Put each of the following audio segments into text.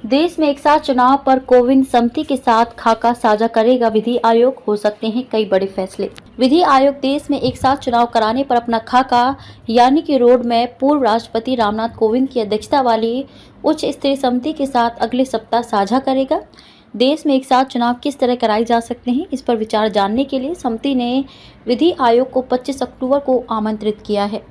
देश में एक साथ चुनाव पर कोविन समिति के साथ खाका साझा करेगा विधि आयोग, हो सकते हैं कई बड़े फैसले। विधि आयोग देश में एक साथ चुनाव कराने पर अपना खाका यानी कि रोड मैप पूर्व राष्ट्रपति रामनाथ कोविंद की अध्यक्षता वाली उच्च स्तरीय समिति के साथ अगले सप्ताह साझा करेगा। देश में एक साथ चुनाव किस तरह कराए जा सकते हैं, इस पर विचार जानने के लिए समिति ने विधि आयोग को 25 अक्टूबर को आमंत्रित किया है।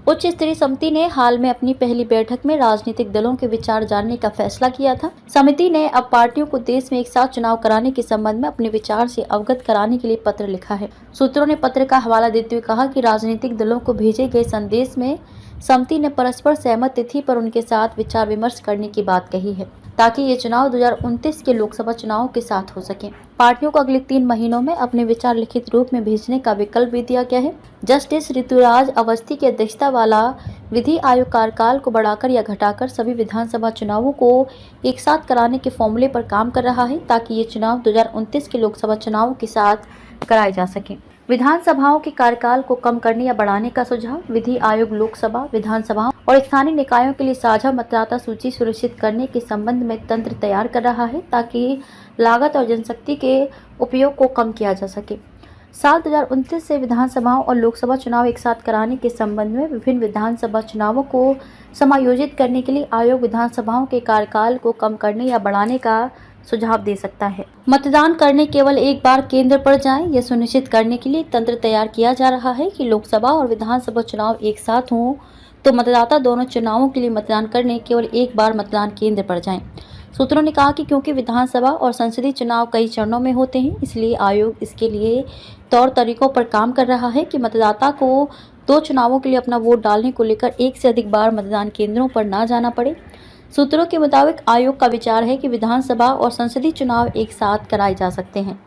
उच्च स्तरीय समिति ने हाल में अपनी पहली बैठक में राजनीतिक दलों के विचार जानने का फैसला किया था। समिति ने अब पार्टियों को देश में एक साथ चुनाव कराने के संबंध में अपने विचार से अवगत कराने के लिए पत्र लिखा है। सूत्रों ने पत्र का हवाला देते हुए कहा कि राजनीतिक दलों को भेजे गए संदेश में समिति ने परस्पर सहमत तिथि पर उनके साथ विचार विमर्श करने की बात कही है, ताकि ये चुनाव 2029 के लोकसभा चुनाव के साथ हो सके। पार्टियों को अगले 3 महीनों में अपने विचार लिखित रूप में भेजने का विकल्प भी दिया गया है। जस्टिस ऋतुराज अवस्थी की अध्यक्षता वाला विधि आयोग कार्यकाल को बढ़ाकर या घटाकर सभी विधानसभा चुनावों को एक साथ कराने के फॉर्मूले पर काम कर रहा है, ताकि ये चुनाव 2029 के लोकसभा चुनावों के साथ कराए जा सके। विधानसभाओं के कार्यकाल को कम करने या बढ़ाने का सुझाव। विधि आयोग लोकसभा, विधानसभाओं और स्थानीय निकायों के लिए साझा मतदाता सूची सुनिश्चित करने के संबंध में तंत्र तैयार कर रहा है, ताकि लागत और जनशक्ति के उपयोग को कम किया जा सके। साल 2029 से विधानसभाओं और लोकसभा चुनाव एक साथ कराने के संबंध में विभिन्न विधानसभा चुनावों को समायोजित करने के लिए आयोग विधानसभाओं के कार्यकाल को कम करने या बढ़ाने का सुझाव दे सकता है। मतदान करने केवल एक बार केंद्र पर जाएं, यह सुनिश्चित करने के लिए तंत्र तैयार किया जा रहा है कि लोकसभा और विधानसभा चुनाव एक साथ हों, तो मतदाता दोनों चुनावों के लिए मतदान करने केवल एक बार मतदान केंद्र पर जाएं। सूत्रों ने कहा कि क्योंकि विधानसभा और संसदीय चुनाव कई चरणों में होते हैं, इसलिए आयोग इसके लिए तौर तरीकों पर काम कर रहा है कि मतदाता को 2 चुनावों के लिए अपना वोट डालने को लेकर एक से अधिक बार मतदान केंद्रों पर न जाना पड़े। सूत्रों के मुताबिक आयोग का विचार है कि विधानसभा और संसदीय चुनाव एक साथ कराए जा सकते हैं।